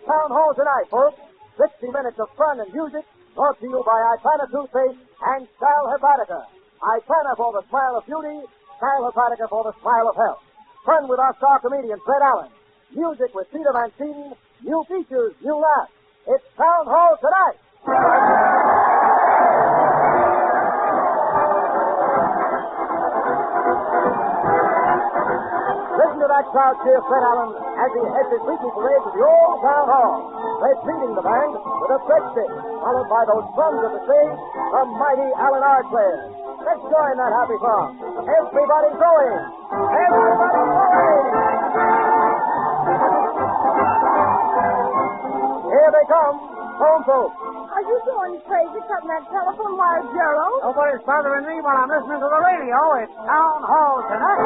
Town Hall tonight, folks. 60 minutes of fun and music brought to you by Ipana Toothpaste and Sal Hepatica. Ipana for the smile of beauty, Sal Hepatica for the smile of health. Fun with our star comedian, Fred Allen. Music with Peter Van Steeden. New features, new laughs. It's Town Hall tonight. Listen to that crowd cheer Fred Allen as he heads his weekly parade to the old Town Hall. Preceding the band with a breadstick, followed by those drums of the stage, the mighty Allen Ard players. Let's join that happy song. Everybody going! Everybody going! Here they come, home folks. Are you going crazy cutting that telephone wire, Gerald? Nobody's bothering me while I'm listening to the radio. It's Town Hall tonight.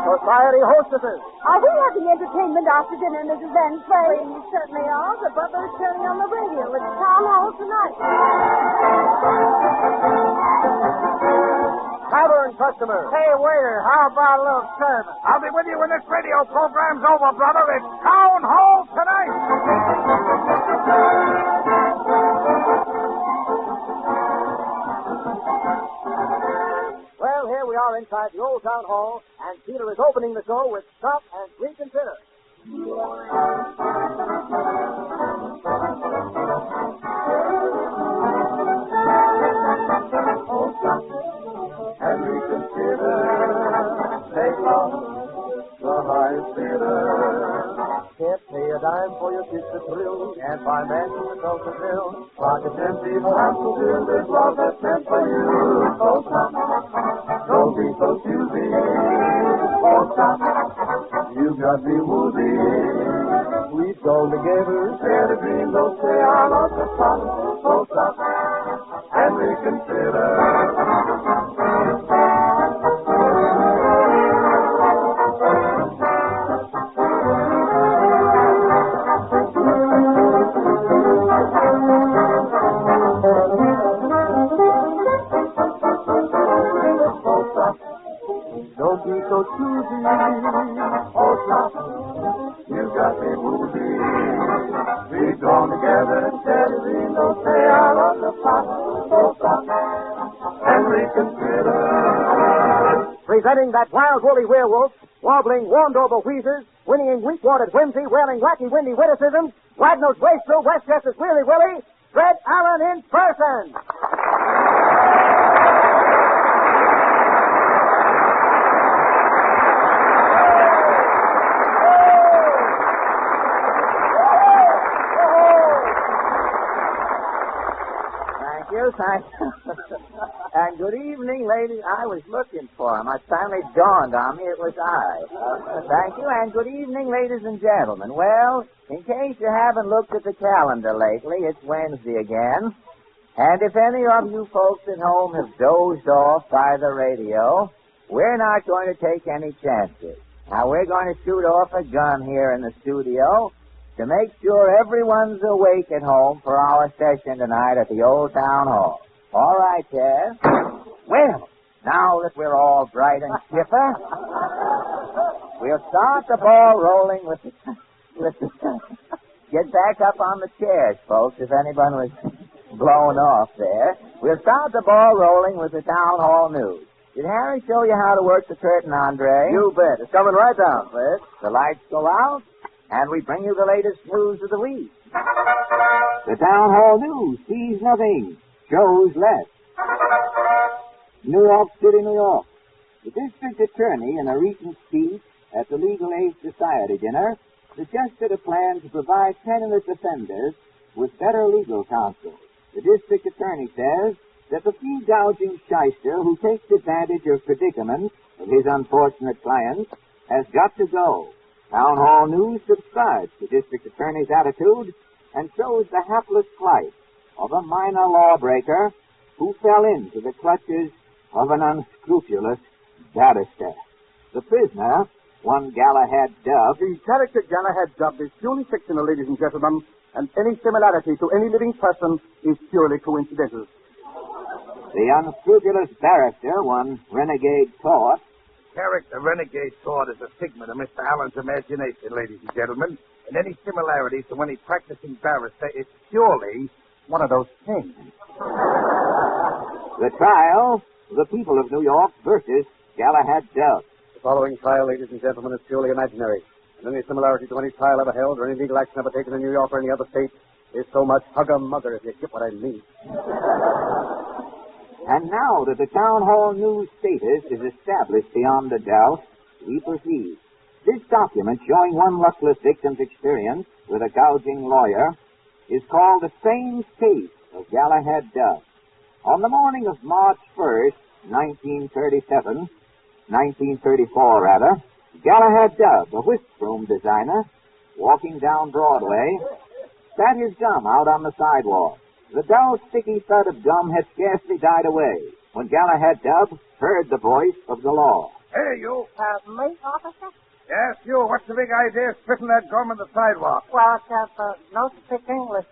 Society hostesses. Are we having entertainment after dinner, Mrs. Van Steeden? We certainly are. The butler's turning on the radio. It's Town Hall tonight. Tavern customers. Hey, waiter, how about a little service? I'll be with you when this radio program's over, brother. It's Town Hall tonight. Well, here we are inside the old Town Hall, and Peter is opening the show with Stop and Reconsider. And reconsider, take off the highest bidder. Can't pay a dime for your kiss to thrill, can't buy mansion with no fulfill. Pockets empty, no have to build this love that's meant for you. So stop, don't be so choosy. Oh, stop, you got me woozy. We've gone together, share the dream, don't say I love the spot. So stop, and reconsider. don't be so choosy. Oh, stop, you got me woozy. We've gone together steadily, don't say I love the pot. Oh, stop, and reconsider. Presenting that wild woolly werewolf, wobbling warmed-over wheezers, whinnying weak-watered whimsy, wailing wacky windy witticisms, Wagnall's wastrel, Westchester's Weary Willie, Fred Allen in person. Thank you. And good evening, ladies. I was looking for him. It finally dawned on me it was I. Thank you, and good evening, ladies and gentlemen. Well, in case you haven't looked at the calendar lately, it's Wednesday again. And if any of you folks at home have dozed off by the radio, we're not going to take any chances. Now, we're going to shoot off a gun here in the studio to make sure everyone's awake at home for our session tonight at the Old Town Hall. All right, Chaz? Well, now that we're all bright and chipper, we'll start the ball rolling with the... Get back up on the chairs, folks, if anyone was blown off there. We'll start the ball rolling with the Town Hall news. Did Harry show you how to work the curtain, Andre? You bet. It's coming right down, Fred. The lights go out, and we bring you the latest news of the week. The Town Hall News sees nothing, shows less. New York City, New York. The district attorney, in a recent speech at the Legal Aid Society dinner, suggested a plan to provide penniless offenders with better legal counsel. The district attorney says that the fee-gouging shyster who takes advantage of predicaments of his unfortunate clients has got to go. Town Hall News subscribes to District Attorney's attitude and shows the hapless plight of a minor lawbreaker who fell into the clutches of an unscrupulous barrister. The prisoner, one Galahad Dove... The character Galahad Dove is purely fictional, ladies and gentlemen, and any similarity to any living person is purely coincidental. The unscrupulous barrister, one renegade Toth, character renegade thought is a figment of Mr. Allen's imagination, ladies and gentlemen. And any similarities to any practicing barrister is purely one of those things. The trial, the people of New York versus Galahad Dove. The following trial, ladies and gentlemen, is purely imaginary. And any similarity to any trial ever held or any legal action ever taken in New York or any other state is so much hug-a-mugger, if you get what I mean. And now that the Town Hall News status is established beyond a doubt, we proceed. This document showing one luckless victim's experience with a gouging lawyer is called The Strange Case of Galahad Dove. On the morning of March 1st, 1934 rather, Galahad Dove, a whisk broom designer, walking down Broadway, spat his gum out on the sidewalk. The dull, sticky thud of gum had scarcely died away when Galahad Dove heard the voice of the law. Hey, you. Me, officer? Yes, you. What's the big idea of spitting that gum on the sidewalk? Well, no speak English.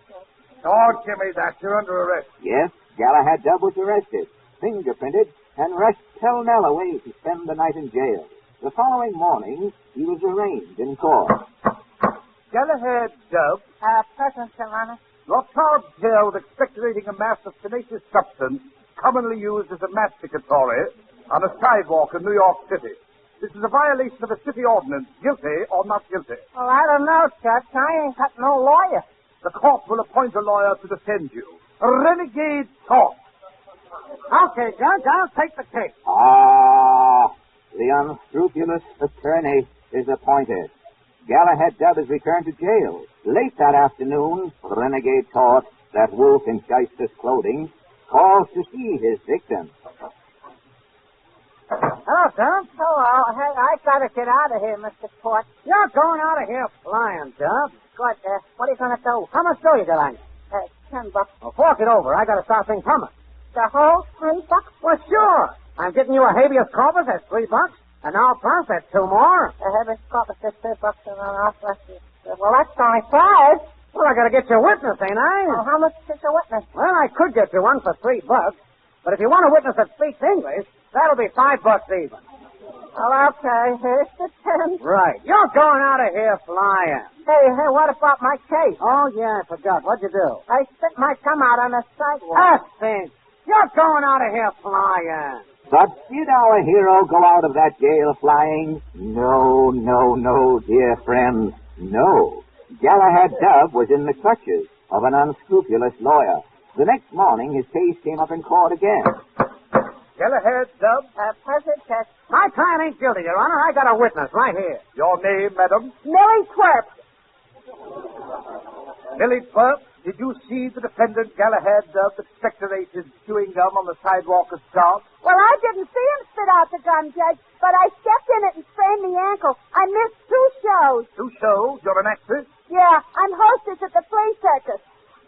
Don't give me that. You're under arrest. Yes, Galahad Dove was arrested, fingerprinted, and rushed pell-mell away to spend the night in jail. The following morning, he was arraigned in court. Galahad Dove, Present, Your Honor. you're charged here with expectorating a mass of tenacious substance commonly used as a masticatory on a sidewalk in New York City. This is a violation of a city ordinance. Guilty or not guilty? Well, I don't know, Judge. I ain't got no lawyer. The court will appoint a lawyer to defend you. A renegade talk. Okay, Judge, I'll take the case. Ah, the unscrupulous attorney is appointed. Galahad Dove is returned to jail. Late that afternoon, the renegade thought that wolf in Chester's clothing calls to see his victim. Hello, Dove. Hello. Hey, I gotta get out of here, Mr. Port. You're going out of here flying, Dove. Good. What are you gonna do? How much dough you got on you? $10. Well, fork it over. I gotta start things coming. The whole $3? Well, sure. I'm getting you a habeas corpus. That's $3. And now plus that's 2 more. The heaviest corpus is $3 and then I'll bless you. Well, that's only 5. Well, I gotta get you a witness, ain't I? Well, how much is a witness? Well, I could get you one for $3. But if you want a witness that speaks English, that'll be $5 even. Well, okay. Here's the 10. Right. You're going out of here flying. Hey, what about my case? Oh, yeah, I forgot. What'd you do? I spit my gum out on the sidewalk. That stinks. You're going out of here flying. But did our hero go out of that jail flying? No, dear friends, no. Galahad Dove was in the clutches of an unscrupulous lawyer. The next morning, his case came up in court again. Galahad Dove, Present, Judge. My client ain't guilty, Your Honor. I got a witness right here. your name, madam? Millie Twerp. Millie Twerp, did you see the defendant Galahad Dove expectorate his chewing gum on the sidewalk of Charles? Well, I didn't see him spit out the gum, Judge, but I stepped in it and sprained the ankle. I missed 2 shows. 2 shows? You're an actress? Yeah, I'm hostess at the flea circus.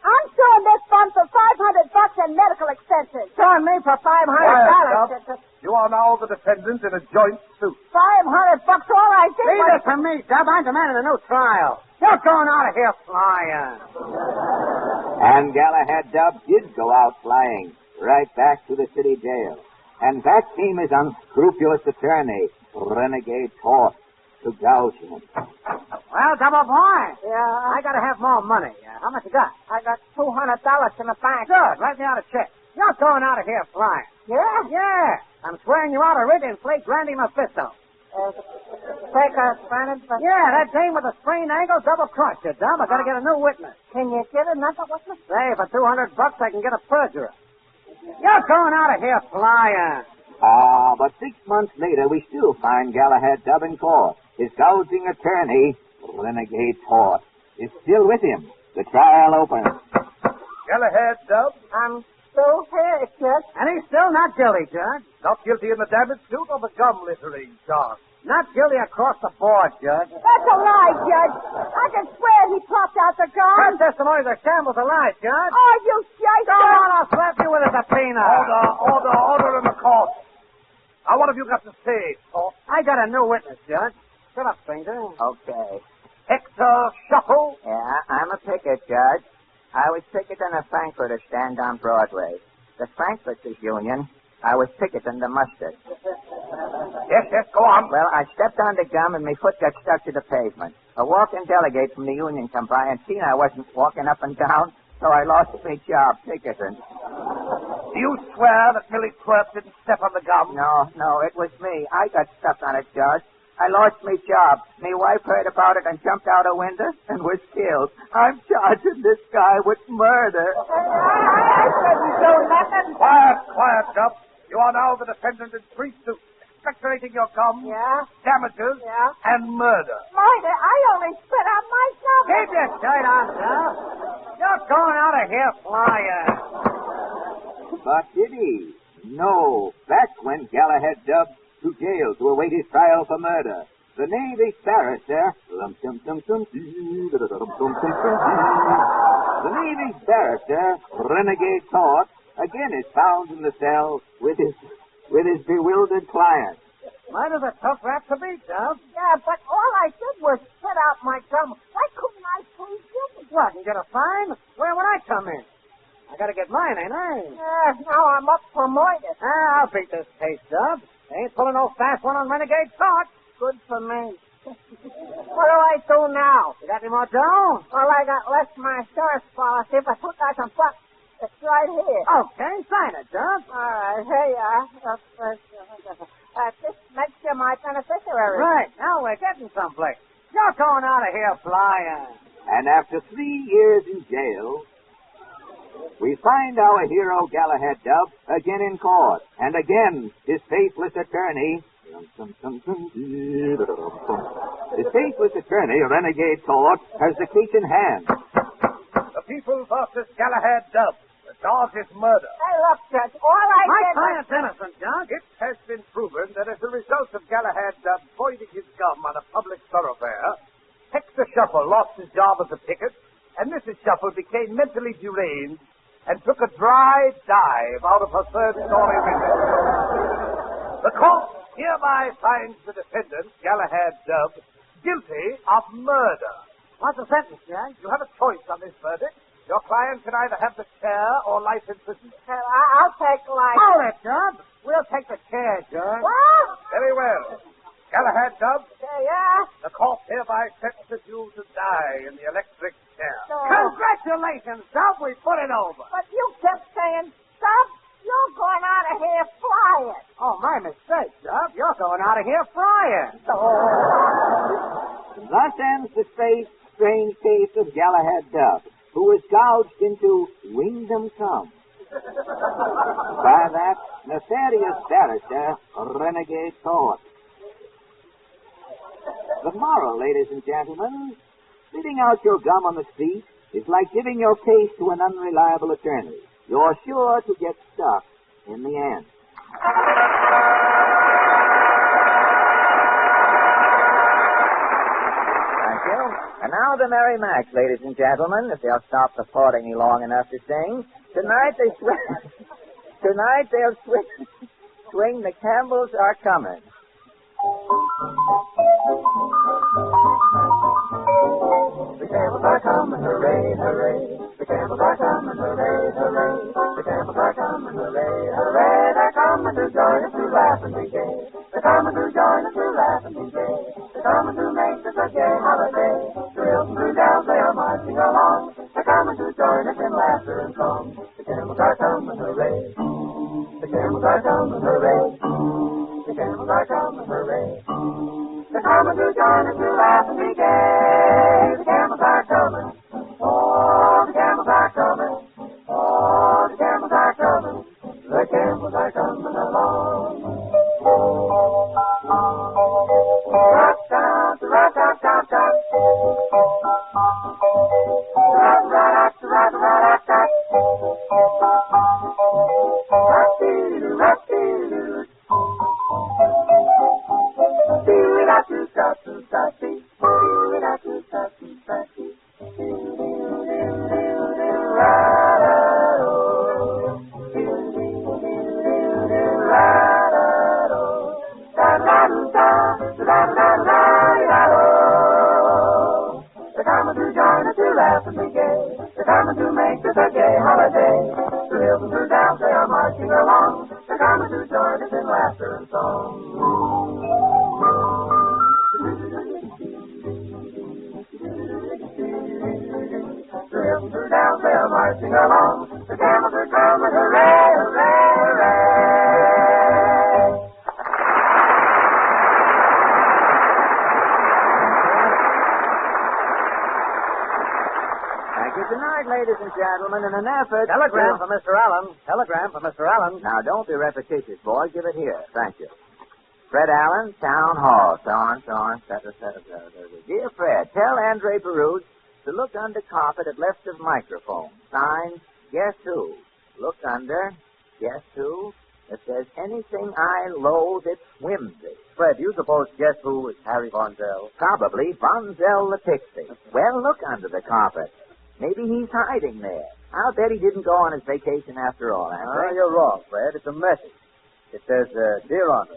I'm suing this fund for $500 in medical expenses. Suing me for $500. Dove. You are now the defendant in a joint suit. $500, all I did Leave was... it to me, Dove. I demanded a new trial. You're going out of here flying. And Galahad Dove did go out flying, right back to the city jail. And back came his unscrupulous attorney, renegade Torp, to gouge him. Well, double point. Yeah, I gotta have more money. How much you got? I got $200 in the bank. Good. Write me out a check. You're going out of here flying. Yeah? Yeah. I'm swearing you out of writ in Flake Randy Mephisto. Take a granted, but... Yeah, that dame with the sprained ankle double-crossed you, Dove. I gotta get a new witness. Can you get another witness? Say, for $200 I can get a perjurer. You're going out of here flying. Ah, but 6 months later, we still find Galahad Dove in court. His gouging attorney, renegade Torp, is still with him. The trial opens. Galahad Dove, I'm still here, Judge. And he's still not guilty, Judge. not guilty in the damage suit or the gum littering charge. Not guilty across the board, Judge. That's a lie, Judge. I can swear he popped out the gum. Her testimony that Campbell's a lie, Judge. Oh, you shite. Go on, I'll slap you with a subpoena. Order in the court. Now, what have you got to say, Torp? I got a new witness, Judge. Shut up, stranger. Okay. Hector Shuffle? Yeah, I'm a picket, Judge. I was picketing a frankfurter stand on Broadway. The Frankfurters Union, I was picketing the mustard. Yes, go on. Well, I stepped on the gum and my foot got stuck to the pavement. A walking delegate from the union come by and seen I wasn't walking up and down, so I lost my job ticketing. Do you swear that Millie Twerp didn't step on the gum? No, it was me. I got stuck on it, Judge. I lost my job. My wife heard about it and jumped out a window and was killed. I'm charging this guy with murder. I couldn't do nothing. Quiet, Dub. You are now the defendant in 3 suits. Expectorating your gum, Yeah? damages, Yeah? and murder. Murder? I only spit out my gum. Keep your shirt on, sir. You're going out of here flying. But did he? No. Back went Galahad Dub to jail to await his trial for murder. The Navy barrister... The Navy's barrister, Renegade Thought, again is found in the cell with his bewildered client. Murder's a tough rat to beat, Dub. Yeah, but all I did was spit out my gum. Why couldn't I plead guilty? What, and get a fine? Where would I come in? I gotta get mine, ain't I? Yeah, now I'm up for murder. I'll beat this case, Dub. They ain't pulling no fast one on Renegade Thought. Good for me. What do I do now? You got any more dough? Well, I got less my insurance policy, but look, I can fuck. It's right here. Okay, sign it, Dub. All right, here you are. This makes you my beneficiary. Right, now we're getting someplace. You're going out of here flying. And after 3 years in jail, we find our hero Galahad Dub again in court. And again, his faithless attorney... His faithless attorney, Renegade Thought, has the case in hand. The people versus Galahad Dub. The charge is murder. Hey, look, Judge, all I My did was... client's innocent, Judge. It has been proven that as a result of Galahad Dub voiding his gum on a public thoroughfare, Hector Shuffle lost his job as a picket, and Mrs. Shuffle became mentally deranged and took a dry dive out of her third-story window. The court hereby finds the defendant, Galahad Dub, guilty of murder. What's the sentence, Judge? You have a choice on this verdict. Your client can either have the chair or life imprisonment. I'll take life. Hold it, Judge. We'll take the chair, Judge. What? Very well. Galahad Dub, Yeah? the court hereby sentences you to die in the electric chair. Congratulations, Dub. We put it over. But you kept saying, stop. You're going out of here flying. Oh, my mistake, Dub. You're going out of here flying. Thus ends the strange case of Galahad Dub, who was gouged into Wingdom Come by that nefarious barrister, Renegade Thought. The moral, ladies and gentlemen, spitting out your gum on the street is like giving your case to an unreliable attorney. You're sure to get stuck in the end. Thank you. And now the Merry Macs, ladies and gentlemen, if they'll stop reporting me long enough to sing. Tonight they'll swing The Campbells Are Coming. The Campbells are coming, hooray, hooray. The Campbells are coming, hooray, hooray. The Campbells are coming, hooray, hooray. They're coming to join us to laugh and be gay. They're coming to join us to laugh and be gay. They're coming to make this a gay holiday. Through and through downs they are marching along. They're coming to join us in laughter and song. The Campbells are coming, hooray. The Campbells are coming, hooray. The Campbells are coming, hooray. They're coming to join us to laugh and be gay. The Campbells are coming. Oh, the Campbells are coming. Oh, the Campbells are coming. The Campbells are coming along. Rock-down, rock-down-down-down. Rock-rock-rock-rock-rock. Rock-dee-doo, rock-dee-doo. Do-it-a-doo-da-doo-da-dee. Do-it-a-doo-da-doo-da-dee. They're coming to join us to laugh and be gay. They're coming to make this a gay holiday. Through hills and through downs they are marching along. They're coming to join us in laughter and song. helmet, hooray, hooray, hooray. Thank you. Good night, ladies and gentlemen. In an effort... Telegram for Mr. Allen. Telegram for Mr. Allen. Now, don't be repetitious, boy. Give it here. Thank you. Fred Allen, Town Hall. So on, etc. Dear Fred, tell Andre Baruch to look under carpet at left of microphone. Signed, Guess Who. Look under, Guess Who. If there's anything I loathe, it's whimsy. Fred, do you suppose Guess Who is Harry Von Zell? Probably Bonzell the Pixie. Well, look under the carpet. Maybe he's hiding there. I'll bet he didn't go on his vacation after all, Andre. You're wrong, Fred. It's a message. It says, Dear Andre,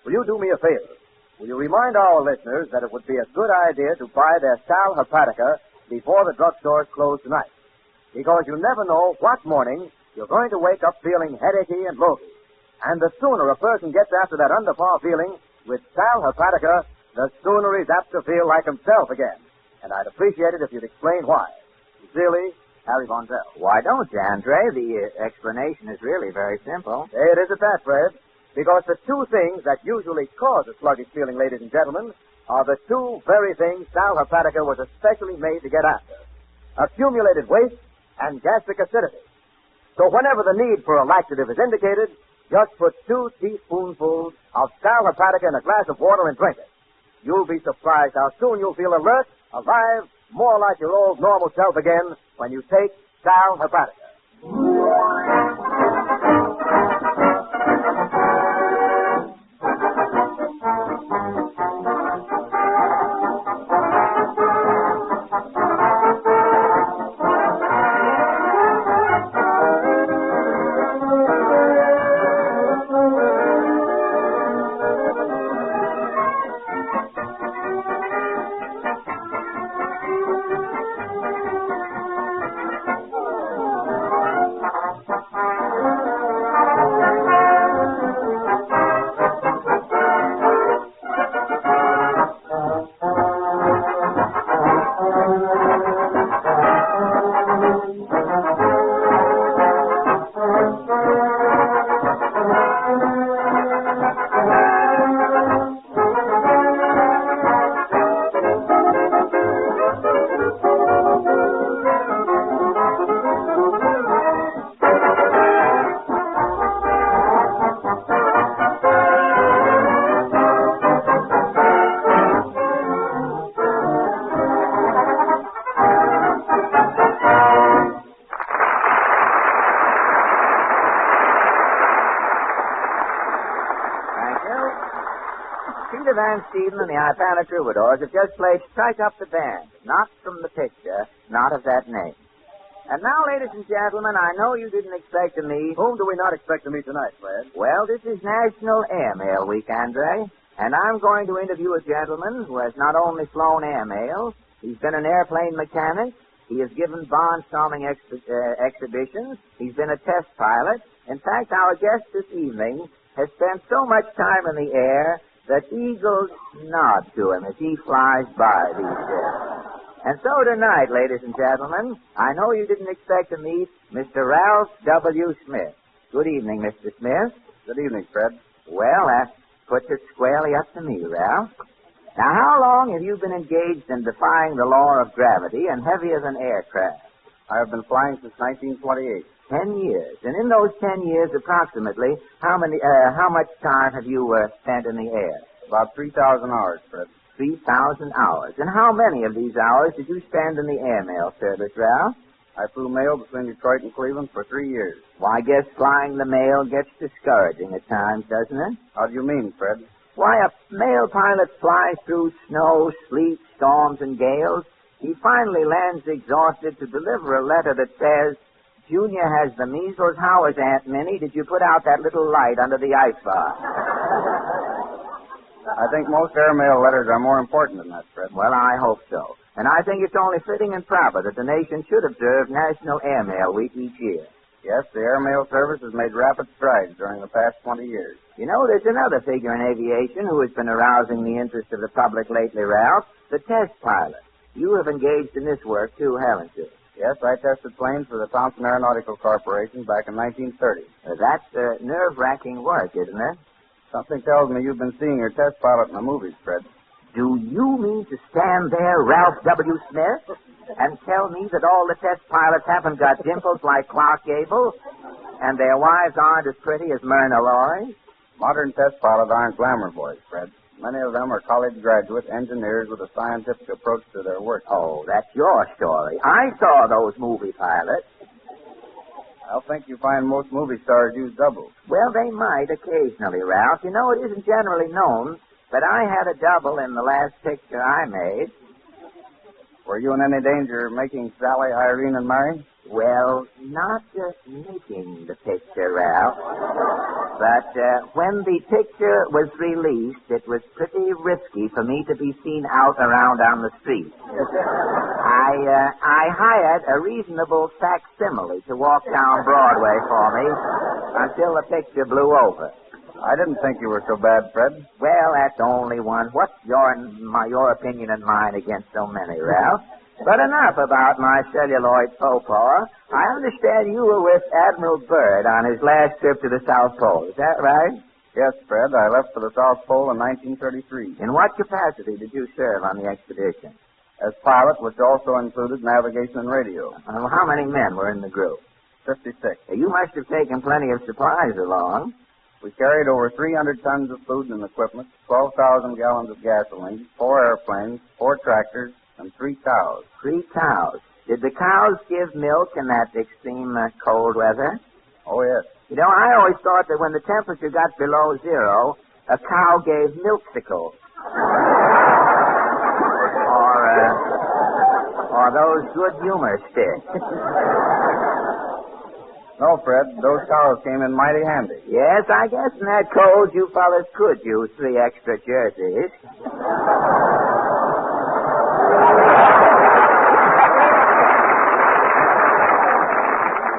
will you do me a favor? Will you remind our listeners that it would be a good idea to buy their Sal Hepatica before the drugstores close tonight? Because you never know what morning you're going to wake up feeling headachy and loafy. And the sooner a person gets after that under-par feeling with Sal Hepatica, the sooner he's apt to feel like himself again. And I'd appreciate it if you'd explain why. Sincerely, Harry Von Zell. Why don't you, Andre? The explanation is really very simple. It is at that, Fred. Because the two things that usually cause a sluggish feeling, ladies and gentlemen, are the two very things Sal Hepatica was especially made to get after. Accumulated waste and gastric acidity. So whenever the need for a laxative is indicated, just put 2 teaspoonfuls of Sal Hepatica in a glass of water and drink it. You'll be surprised how soon you'll feel alert, alive, more like your old normal self again when you take Sal Hepatica. Peter Van Steeden and the Ipana Troubadours have just played Strike Up the Band, not from the picture, not of that name. And now, ladies and gentlemen, I know you didn't expect to meet... Whom do we not expect to meet tonight, Fred? Well, this is National Airmail Week, Andre, and I'm going to interview a gentleman who has not only flown airmail, he's been an airplane mechanic, he has given barnstorming exhibitions, he's been a test pilot. In fact, our guest this evening has spent so much time in the air that eagles nod to him as he flies by these days. And so tonight, ladies and gentlemen, I know you didn't expect to meet Mr. Ralph W. Smith. Good evening, Mr. Smith. Good evening, Fred. Well, that puts it squarely up to me, Ralph. Now, how long have you been engaged in defying the law of gravity and heavier than aircraft? I have been flying since 1928. 10 years. And in those 10 years, approximately, how much time have you spent in the air? About 3,000 hours, Fred. 3,000 hours. And how many of these hours did you spend in the airmail service, Ralph? I flew mail between Detroit and Cleveland for 3 years. Well, I guess flying the mail gets discouraging at times, doesn't it? How do you mean, Fred? Why, a mail pilot flies through snow, sleet, storms, and gales. He finally lands exhausted to deliver a letter that says, Junior has the measles. How is Aunt Minnie? Did you put out that little light under the ice bar? I think most airmail letters are more important than that, Fred. Well, I hope so. And I think it's only fitting and proper that the nation should observe National Airmail Week each year. Yes, the airmail service has made rapid strides during the past 20 years. You know, there's another figure in aviation who has been arousing the interest of the public lately, Ralph, the test pilot. You have engaged in this work, too, haven't you? Yes, I tested planes for the Thompson Aeronautical Corporation back in 1930. That's nerve-wracking work, isn't it? Something tells me you've been seeing your test pilot in the movies, Fred. Do you mean to stand there, Ralph W. Smith, and tell me that all the test pilots haven't got dimples like Clark Gable, and their wives aren't as pretty as Myrna Loy? Modern test pilots aren't glamour boys, Fred. Many of them are college graduate engineers with a scientific approach to their work. Oh, that's your story. I saw those movie pilots. I think you find most movie stars use doubles. Well, they might occasionally, Ralph. You know, it isn't generally known, but I had a double in the last picture I made. Were you in any danger of making Sally, Irene, and Mary? Well, not just making the picture, Ralph, but when the picture was released, it was pretty risky for me to be seen out around on the street. I hired a reasonable facsimile to walk down Broadway for me until the picture blew over. I didn't think you were so bad, Fred. Well, that's only one. What's your opinion and mine against so many, Ralph? But enough about my celluloid faux pas. I understand you were with Admiral Byrd on his last trip to the South Pole. Is that right? Yes, Fred. I left for the South Pole in 1933. In what capacity did you serve on the expedition? As pilot, which also included navigation and radio. How many men were in the group? 56. You must have taken plenty of supplies along. We carried over 300 tons of food and equipment, 12,000 gallons of gasoline, 4 airplanes, 4 tractors, and 3 cows. 3 cows. Did the cows give milk in that extreme cold weather? Oh, yes. You know, I always thought that when the temperature got below zero, a cow gave milksicles. or those good humor sticks. No, Fred, those cows came in mighty handy. Yes, I guess in that cold you fellas could use 3 extra jerseys.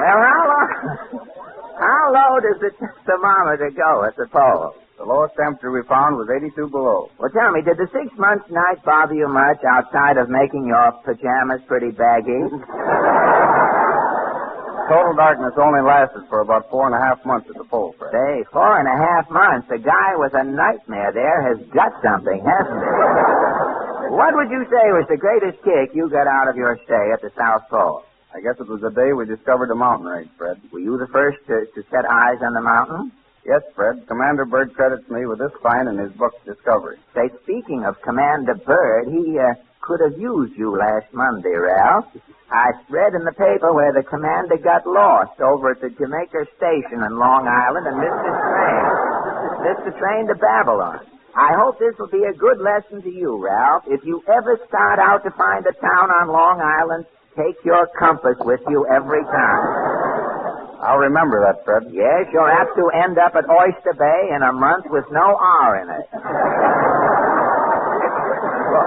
Well, how low does the thermometer go at the pole? The lowest temperature we found was 82 below. Well, tell me, did the 6 months night bother you much outside of making your pajamas pretty baggy? Total darkness only lasted for about 4.5 months at the pole, Fred. Say, 4.5 months. A guy with a nightmare there has got something, hasn't he? What would you say was the greatest kick you got out of your stay at the South Pole? I guess it was the day we discovered the mountain range, Fred. Were you the first to set eyes on the mountain? Yes, Fred. Commander Byrd credits me with this find in his book, Discovery. Say, speaking of Commander Byrd, he could have used you last Monday, Ralph. I read in the paper where the commander got lost over at the Jamaica Station in Long Island and missed the train to Babylon. I hope this will be a good lesson to you, Ralph. If you ever start out to find a town on Long Island, take your compass with you every time. I'll remember that, Fred. Yes, you'll have to end up at Oyster Bay in a month with no R in it. Well,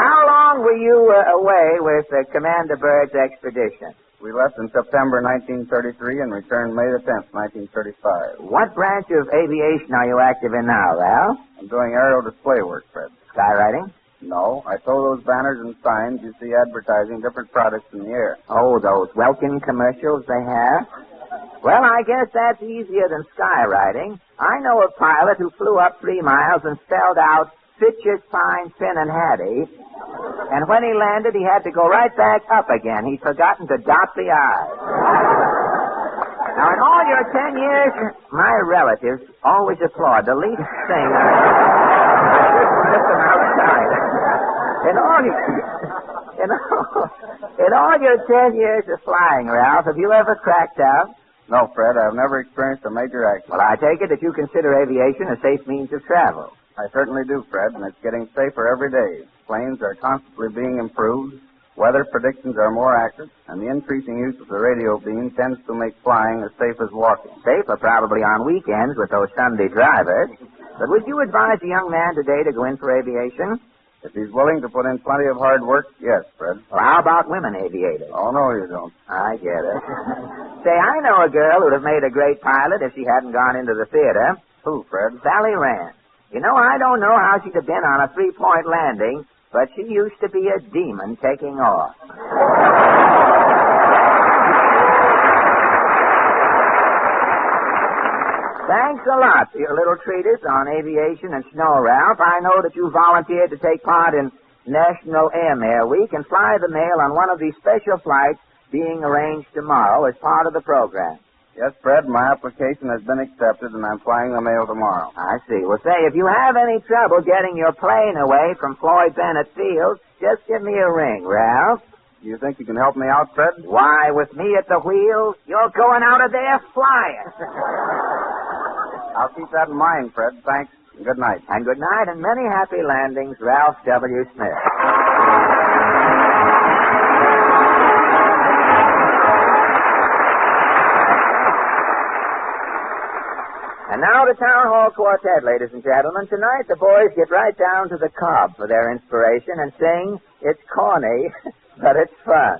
how long were you away with Commander Byrd's expedition? We left in September 1933 and returned May the 10th, 1935. What branch of aviation are you active in now, Ralph? I'm doing aerial display work, Fred. Skywriting? No, I tow those banners and signs you see advertising different products in the air. Oh, those Welkin commercials they have? Well, I guess that's easier than skywriting. I know a pilot who flew up 3 miles and spelled out Fitch's, Fine, Finn, and Hattie. And when he landed, he had to go right back up again. He'd forgotten to dot the I's. Now, in all your 10 years, my relatives always applaud the least thing. Put them outside. In all your 10 years of flying, Ralph, have you ever cracked out? No, Fred, I've never experienced a major accident. Well, I take it that you consider aviation a safe means of travel. I certainly do, Fred, and it's getting safer every day. Planes are constantly being improved, weather predictions are more accurate, and the increasing use of the radio beam tends to make flying as safe as walking. Safer probably on weekends with those Sunday drivers. But would you advise a young man today to go in for aviation? If he's willing to put in plenty of hard work, yes, Fred. Well, how about women aviators? Oh, no, you don't. I get it. Say, I know a girl who'd have made a great pilot if she hadn't gone into the theater. Who, Fred? Sally Rand. You know, I don't know how she'd have been on a 3-point landing, but she used to be a demon taking off. Thanks a lot for your little treatise on aviation and snow, Ralph. I know that you volunteered to take part in National Air Week and fly the mail on one of these special flights being arranged tomorrow as part of the program. Yes, Fred, my application has been accepted, and I'm flying the mail tomorrow. I see. Well, say, if you have any trouble getting your plane away from Floyd Bennett Field, just give me a ring, Ralph. Do you think you can help me out, Fred? Why, with me at the wheel, you're going out of there flying. I'll keep that in mind, Fred. Thanks. Good night. And good night and many happy landings, Ralph W. Smith. And now the Town Hall Quartet, ladies and gentlemen. Tonight the boys get right down to the cob for their inspiration and sing, "It's corny, but it's fun."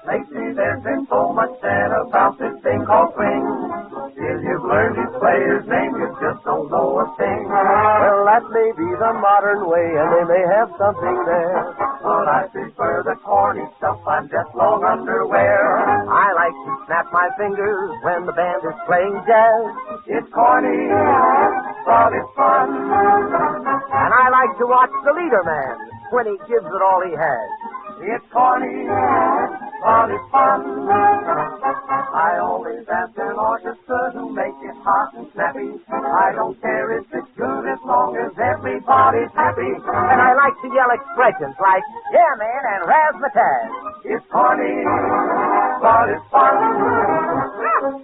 Lately there's been so much said about this thing called swing. Till you've learned its player's name, you just don't know a thing. Well, that may be the modern way, and they may have something there. But I prefer the corny stuff, I'm just long underwear. I like to snap my fingers when the band is playing jazz. It's corny, but it's fun. And I like to watch the leader man when he gives it all he has. It's corny, but it's fun. I always ask an orchestra to make it hot and snappy. I don't care if it's good as long as everybody's happy. And I like to yell expressions like, "Yeah, man," and "razzmatazz." It's corny, but it's fun.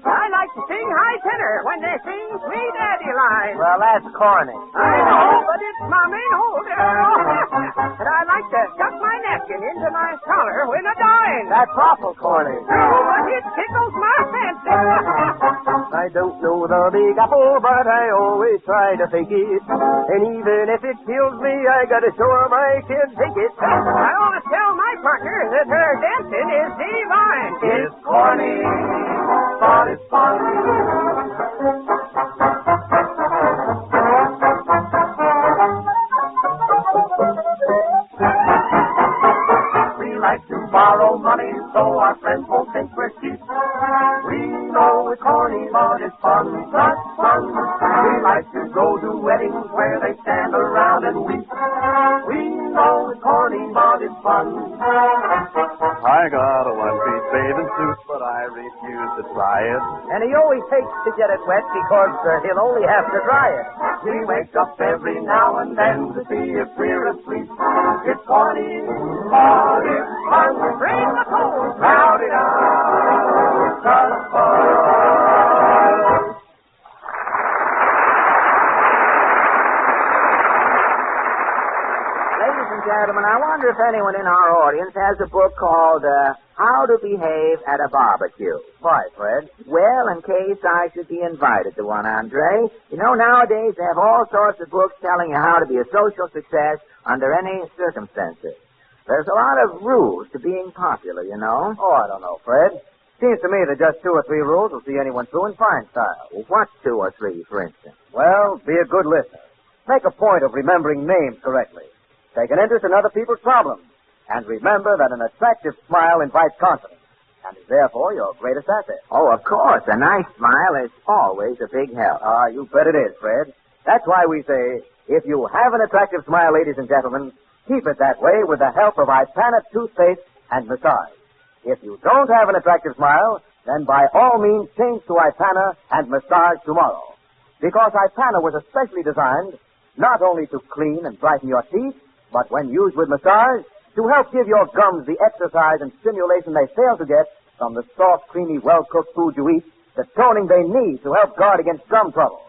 I like to sing high tenor when they sing Sweet Daddy lines. Well, that's corny. I know, but it's my main holder. And I like to tuck my napkin into my collar when I dine. That's awful corny. But it tickles my fancy. I don't know the Big Apple, but I always try to fake it. And even if it kills me, I gotta show 'em I can take it. I always tell my partner that her dancing is divine. it's corny, but it's fun. We like to borrow money so our friends won't think we're cheap. We know it's corny, but it's fun, such fun. We like to go to weddings where they stand around and weep. We know it's corny, but it's fun. I got a one-piece bathing suit, but I refuse to try it. And he always hates to get it wet because he'll only have to dry it. We wake up every now and then to see if we're asleep. It's corny, but it's fun. Bring the cold. Shout it out, just fun. Ladies and gentlemen, I wonder if anyone in our audience has a book called How to Behave at a Barbecue. Why, Fred? Well, in case I should be invited to one, Andre. You know, nowadays they have all sorts of books telling you how to be a social success under any circumstances. There's a lot of rules to being popular, you know. Oh, I don't know, Fred. Seems to me that just 2 or 3 rules will see anyone through in fine style. Well, what's 2 or 3, for instance? Well, be a good listener. Make a point of remembering names correctly. Take an interest in other people's problems. And remember that an attractive smile invites confidence and is therefore your greatest asset. Oh, of course. A nice smile is always a big help. Ah, you bet it is, Fred. That's why we say, if you have an attractive smile, ladies and gentlemen, keep it that way with the help of Ipana toothpaste and massage. If you don't have an attractive smile, then by all means change to Ipana and massage tomorrow. Because Ipana was especially designed not only to clean and brighten your teeth, but when used with massage, to help give your gums the exercise and stimulation they fail to get from the soft, creamy, well-cooked food you eat, the toning they need to help guard against gum trouble.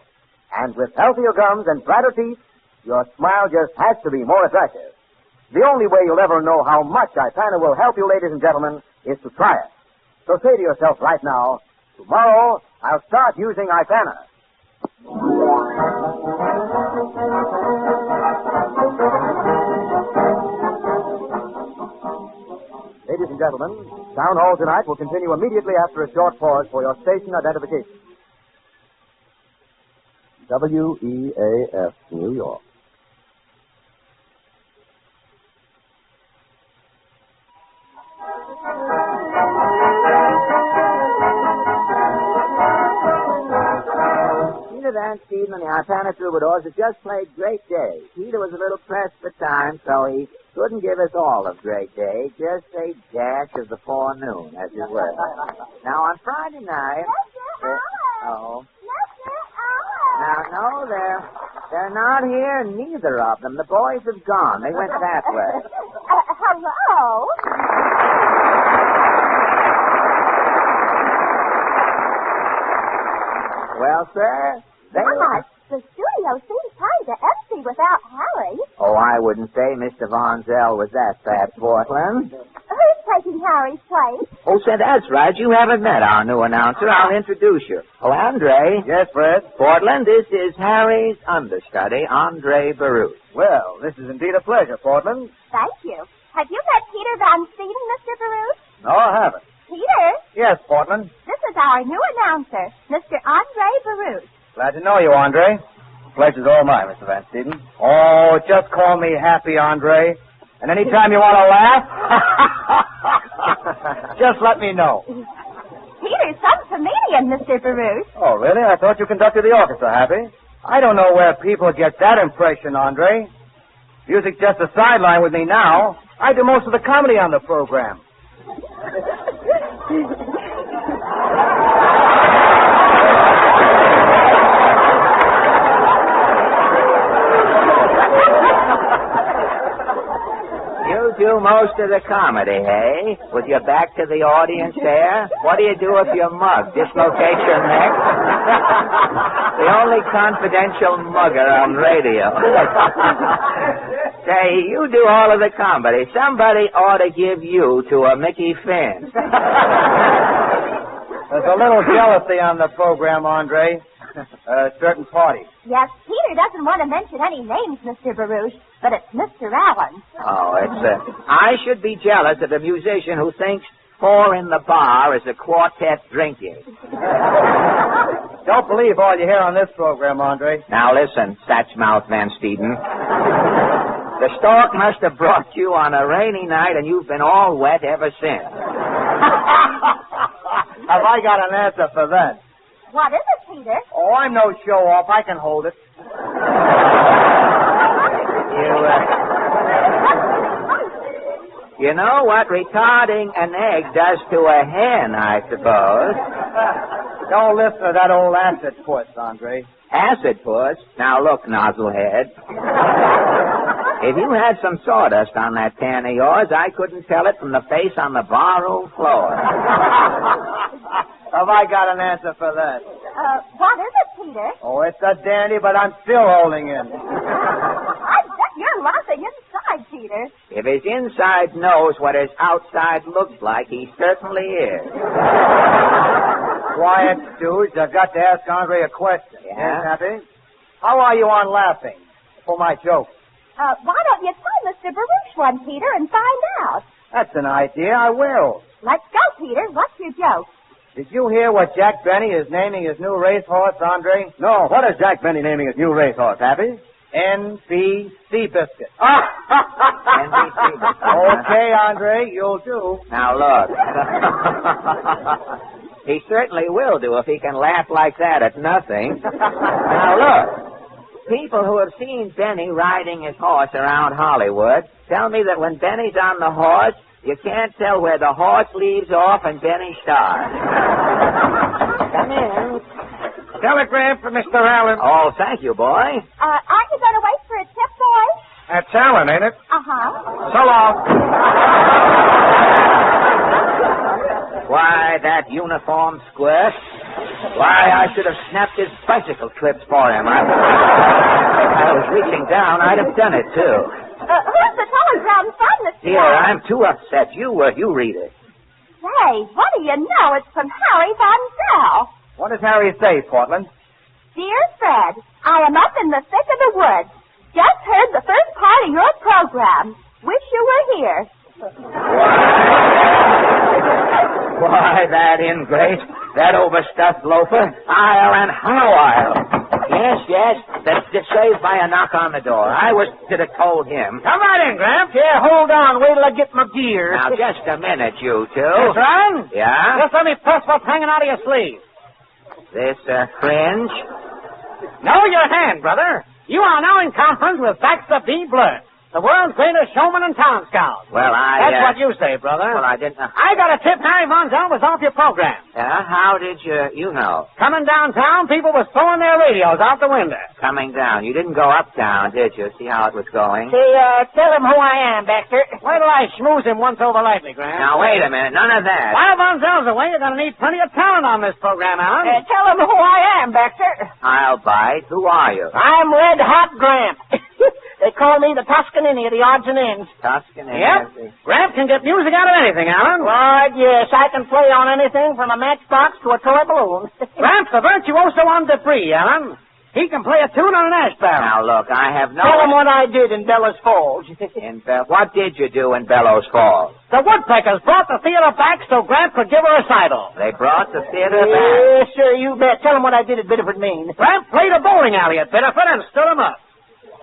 And with healthier gums and brighter teeth, your smile just has to be more attractive. The only way you'll ever know how much Ipana will help you, ladies and gentlemen, is to try it. So say to yourself right now, tomorrow I'll start using Ipana. Ladies and gentlemen, Town Hall tonight will continue immediately after a short pause for your station identification. WEAF, New York. Peter Van Steeden and the Arpana Troubadours had just played Great Day. Peter was a little pressed for time, so he couldn't give us all of Great Day, just a dash of the forenoon, as it were. Now, on Friday night... Oh. Now, no, they're not here, neither of them. The boys have gone. They went that way. Hello? Well, sir, Gosh, the studio seems kind of empty without Harry. Oh, I wouldn't say Mr. Von Zell was that fat, Portland. Who's taking Harry's place? Oh, say, that's right. You haven't met our new announcer. I'll introduce you. Oh, Andre. Yes, Fred? Portland, this is Harry's understudy, Andre Baruch. Well, this is indeed a pleasure, Portland. Thank you. Have you met Peter Van Steeden, Mr. Baruch? No, I haven't. Peter? Yes, Portland. This is our new announcer, Mr. Andre Baruch. Glad to know you, Andre. Pleasure's all mine, Mr. Van Steeden. Oh, just call me Happy Andre. And any time you want to laugh, just let me know. Peter's some comedian, Mr. Baruch. Oh, really? I thought you conducted the orchestra, Happy. I don't know where people get that impression, Andre. Music's just a sideline with me now. I do most of the comedy on the program. You do most of the comedy, hey? With your back to the audience there? What do you do if you're mugged? Dislocate your neck? The only confidential mugger on radio. Say, you do all of the comedy. Somebody ought to give you to a Mickey Finn. There's a little jealousy on the program, Andre. Certain parties. Yes, Peter doesn't want to mention any names, Mr. Baruch, but it's Mr. Allen. Oh, I should be jealous of a musician who thinks 4 in the bar is a quartet drinking. Don't believe all you hear on this program, Andre. Now listen, Satchmouth Van Steeden. The stork must have brought you on a rainy night, and you've been all wet ever since. Have I got an answer for that? What is it, Peter? Oh, I'm no show-off. I can hold it. You know what retarding an egg does to a hen, I suppose. Don't listen to that old acid puss, Andre. Acid puss? Now look, nozzlehead. If you had some sawdust on that tan of yours, I couldn't tell it from the face on the barroom floor. Have I got an answer for that? What is it, Peter? Oh, it's a dandy, but I'm still holding in. I bet you're laughing inside, Peter. If his inside knows what his outside looks like, he certainly is. Quiet, Stooge. I've got to ask Andre a question. Yeah? Yes, Happy? How are you on laughing for my joke? Why don't you tell Mr. Baruch one, Peter, and find out? That's an idea. I will. Let's go, Peter. What's your joke? Did you hear what Jack Benny is naming his new racehorse, Andre? No. What is Jack Benny naming his new racehorse, Happy? NBC Biscuit. NBC Biscuit. Okay, Andre, you'll do. Now, look. He certainly will do if he can laugh like that at nothing. Now, look. People who have seen Benny riding his horse around Hollywood tell me that when Benny's on the horse, you can't tell where the horse leaves off and Benny starts. Come in. Telegram for Mr. Allen. Oh, thank you, boy. Aren't you going to wait for a tip, boy? That's Allen, ain't it? Uh-huh. So long. Why, that uniform squirt. Why, I should have snapped his bicycle clips for him. I was reaching down. I'd have done it, too. Who's the telegram from, Mr. Here, I'm too upset. You read it. Say, what do you know? It's from Harry Von Zell. What does Harry say, Portland? Dear Fred, I am up in the thick of the woods. Just heard the first part of your program. Wish you were here. Why, that ingrate, that overstuffed loafer, and how I'll. Yes, that's saved by a knock on the door. I was to have told him. Come right in, Gramps. Here, hold on. Wait till I get my gear. Now, just a minute, you two. Yes, Ryan? Yeah? Just let me press what's hanging out of your sleeve. This fringe? Know your hand, brother. You are now in conference with Baxter B. Blurt, the world's greatest showman and town scout. Well, That's what you say, brother. Well, I didn't... I got a tip Harry Von Zell was off your program. Yeah? How did you know? Coming downtown, people was throwing their radios out the window. Coming down. You didn't go uptown, did you? See how it was going? Say, tell him who I am, Baxter. Wait till I schmooze him once over lightly, Graham. Now, wait a minute. None of that. While Von Zell's away, you're going to need plenty of talent on this program, Alan. Tell him who I am, Baxter. I'll bite. Who are you? I'm Red Hot Gramp. They call me the Toscanini of the odds and ends. Toscanini. Yep. Gramp can get music out of anything, Alan. Right, yes. I can play on anything from a matchbox to a toy balloon. Gramp's the virtuoso on Dupree, Alan. He can play a tune on an ash barrel. Now, look, I have no... Tell him what I did in Bellows Falls. What did you do in Bellows Falls? The Woodpeckers brought the theater back so Gramp could give a recital. They brought the theater back? Yes, sir, you bet. Tell him what I did at Biddeford, Maine. Gramp played a bowling alley at Biddeford and stood him up.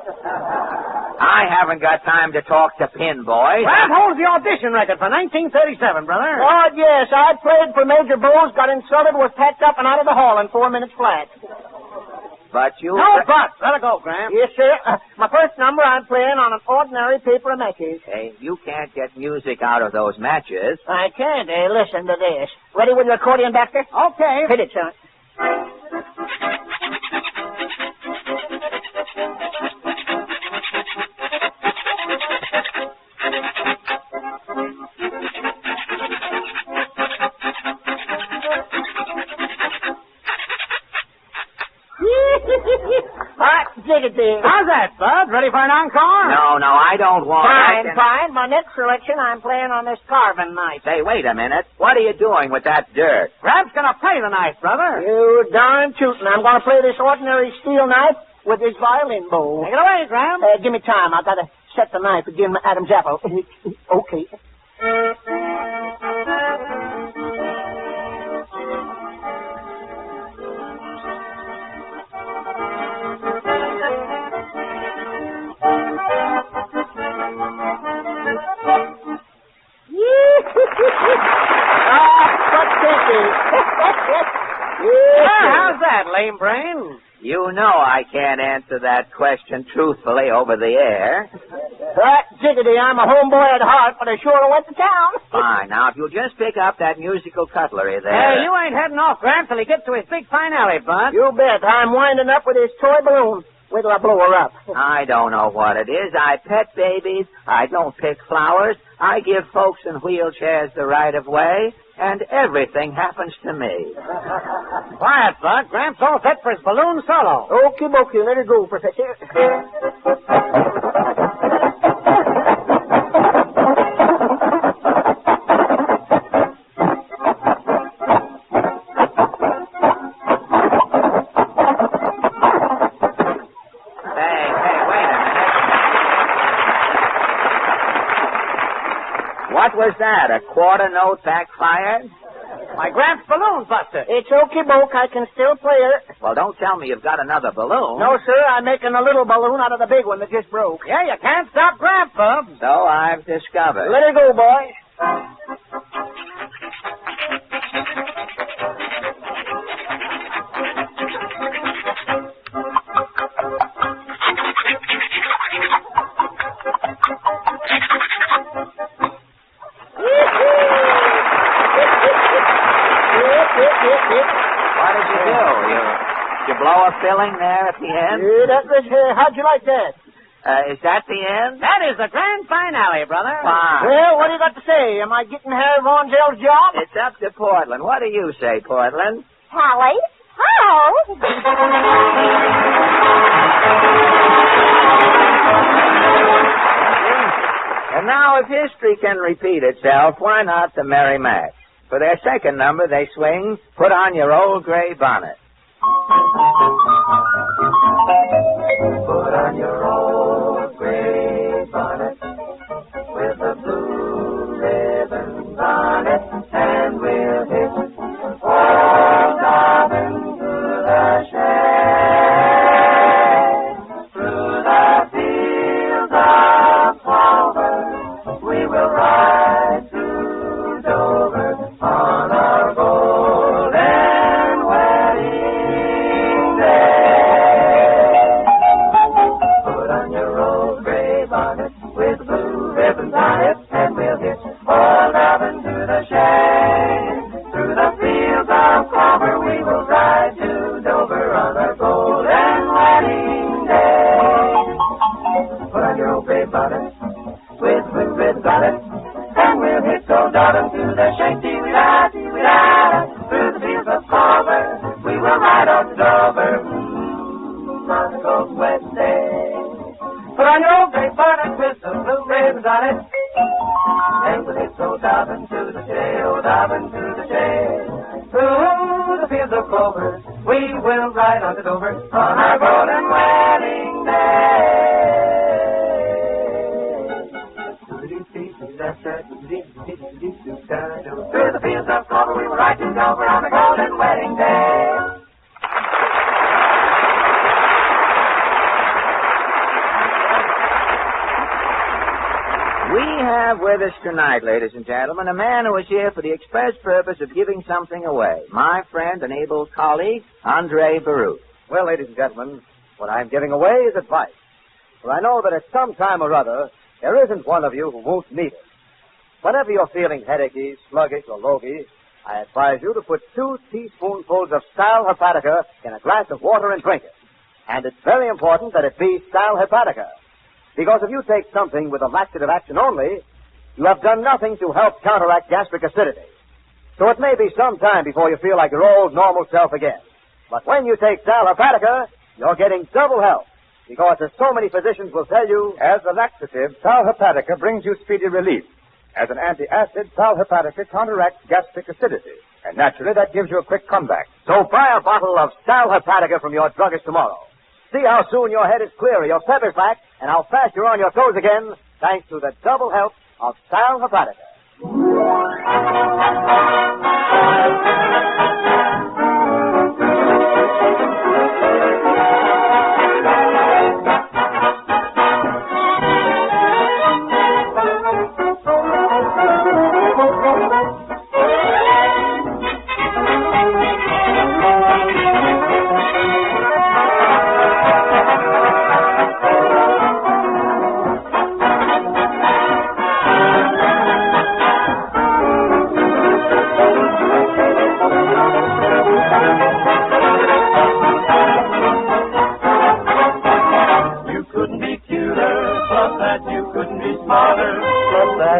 I haven't got time to talk to Pin Boys. Gramp holds the audition record for 1937, brother. Oh, yes. I played for Major Bowles, got insulted, was packed up and out of the hall in 4 minutes flat. But you... No buts. Let it go, Gramp. Yes, sir. My first number, I'm playing on an ordinary paper of matches. Hey, you can't get music out of those matches. I can't. Listen to this. Ready with your accordion, Baxter? Okay. Hit it, son. Hot diggity. How's that, Bud? Ready for an encore? No, I don't want... Fine. My next selection, I'm playing on this carving knife. Say, wait a minute. What are you doing with that dirt? Gramp's gonna play the knife, brother. You darn tootin'. I'm going to play this ordinary steel knife with this violin bowl. Take it away, Gramp. Give me time. I've got to set the knife again, Adam's apple. Okay. How's that, lame brain? You know I can't answer that question truthfully over the air. Hot diggity. I'm a homeboy at heart, but I sure went to town. Fine. Now, if you'll just pick up that musical cutlery there. Hey, you ain't heading off, Gramp, till he gets to his big finale, Bud. You bet. I'm winding up with this toy balloon. Wait till I blow her up. I don't know what it is. I pet babies. I don't pick flowers. I give folks in wheelchairs the right of way. And everything happens to me. Quiet, Bud. Gramp's all set for his balloon solo. Okay, dokey. Let it go, Professor. What was that? A quarter note backfired? My Gramp's balloon buster. It's okay, Boke. I can still play her. Well, don't tell me you've got another balloon. No, sir. I'm making a little balloon out of the big one that just broke. Yeah, you can't stop Gramp, Bub. So I've discovered. Let her go, boy. What did you do? You blow a filling there at the end? Yeah, that was, how'd you like that? Is that the end? That is the grand finale, brother. Fine. Well, what do you got to say? Am I getting Harry Von Zell's job? It's up to Portland. What do you say, Portland? Hallie? How? And now, if history can repeat itself, why not the Merry Match? For their second number, they swing, Put On Your Old Gray Bonnet. Put on your old gray bonnet with the blue sleigh bonnets with blue ribbons on it. And we'll hit so darling to the shanty-wee-da, through the fields of clover. We will ride on to Dover, on a cold wet day. Put on your old gray bonnet with the blue ribbons on it. And we'll hit so darling to the day, oh darling to the day. Through the fields of clover, we will ride on to Dover on our golden wedding day. Through the fields of clover, we will ride to Dover on our golden wedding day. We have with us tonight, ladies and gentlemen, a man who is here for the express purpose of giving something away. My friend and able colleague, Andre Baruch. Well, ladies and gentlemen, what I'm giving away is advice. For I know that at some time or other, there isn't one of you who won't need it. Whenever you're feeling headachy, sluggish, or logy, I advise you to put 2 teaspoonfuls of sal hepatica in a glass of water and drink it. And it's very important that it be sal hepatica. Because if you take something with a laxative action only, you have done nothing to help counteract gastric acidity. So it may be some time before you feel like your old normal self again. But when you take sal hepatica, you're getting double help. Because as so many physicians will tell you, As a laxative, sal hepatica brings you speedy relief. As an anti-acid, sal hepatica counteracts gastric acidity. And naturally, that gives you a quick comeback. so buy a bottle of sal hepatica from your druggist tomorrow. See how soon your head is clearer, your feathers back, and how fast you're on your toes again, thanks to the double help of sal hepatica.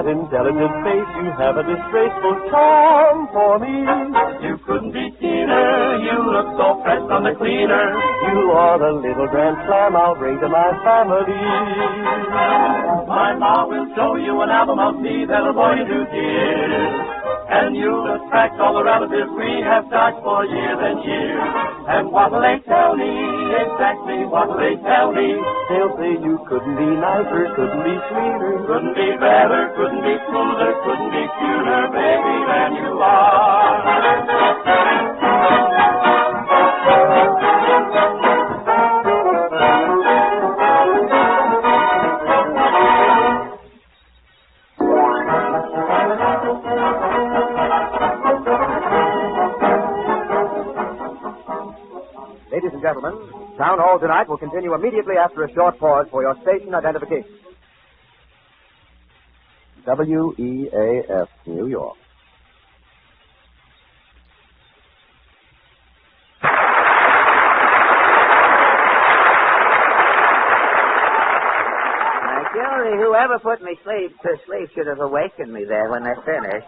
Intelligent face, you have a disgraceful charm for me. You couldn't be keener, you look so fresh on the cleaner. You are the little grand slam I'll bring to my family. My ma will show you an album of me that'll bore you to tears. And you'll attract all the relatives we have touched for years and years. And what'll they tell me? Exactly what'll they tell me? They'll say you couldn't be nicer, couldn't be sweeter, couldn't be better, couldn't be smoother, couldn't be cuter, baby, than you are. Ladies and gentlemen, Town Hall tonight will continue immediately after a short pause for your station identification. WEAF, New York. Surely whoever put me to sleep should have awakened me there when they're finished.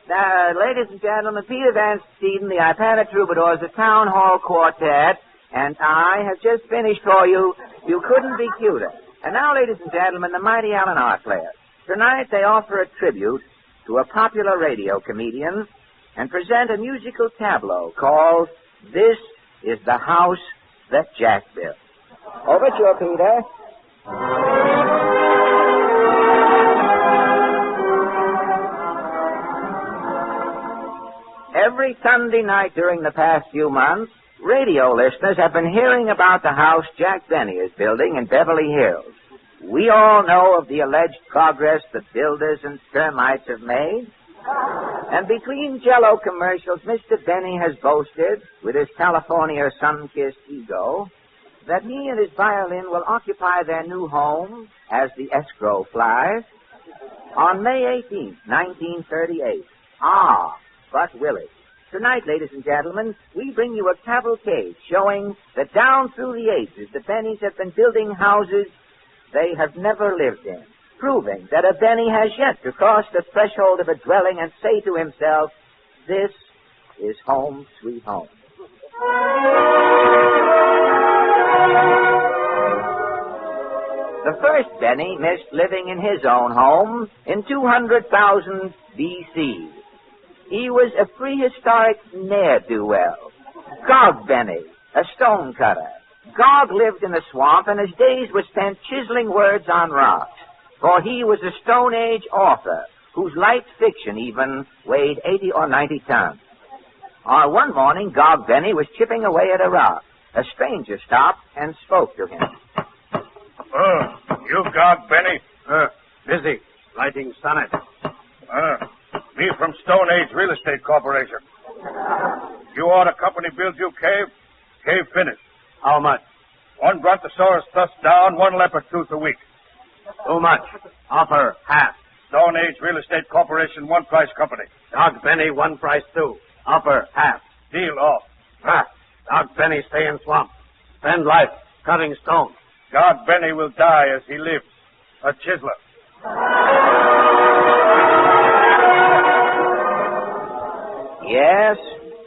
Now, ladies and gentlemen, Peter Van Steeden, the Ipana Troubadours, the Town Hall Quartet, and I have just finished for you You Couldn't Be Cuter. And now, ladies and gentlemen, the mighty Allen Art Players. Tonight they offer a tribute to a popular radio comedian and present a musical tableau called This is the House That Jack Built. Overture, Peter. Every Sunday night during the past few months, radio listeners have been hearing about the house Jack Benny is building in Beverly Hills. We all know of the alleged progress the builders and termites have made. And between Jell-O commercials, Mr. Benny has boasted, with his California sun-kissed ego, that he and his violin will occupy their new home, as the escrow flies, on May 18th, 1938. Ah, but will it? Tonight, ladies and gentlemen, we bring you a cavalcade showing that down through the ages, the Bennys have been building houses they have never lived in, proving that a Benny has yet to cross the threshold of a dwelling and say to himself, "This is home, sweet home." The first Benny missed living in his own home in 200,000 B.C. He was a prehistoric ne'er-do-well, Gog Benny, a stonecutter. Gog lived in the swamp, and his days were spent chiseling words on rocks, for he was a Stone Age author whose light fiction even weighed 80 or 90 tons. One morning, Gog Benny was chipping away at a rock. A stranger stopped and spoke to him. You Gog Benny? Busy, lighting sonnet. Me from Stone Age Real Estate Corporation. You ought a company build you cave? Cave finished. How much? 1 brontosaurus tusk down, 1 leopard tooth a week. Too much. Offer half. Stone Age Real Estate Corporation, 1 price company. Gog Benny, 1 price too. Offer half. Deal off. Gog Benny stay in swamp. Spend life cutting stone. Gog Benny will die as he lives. A chiseler. Yes,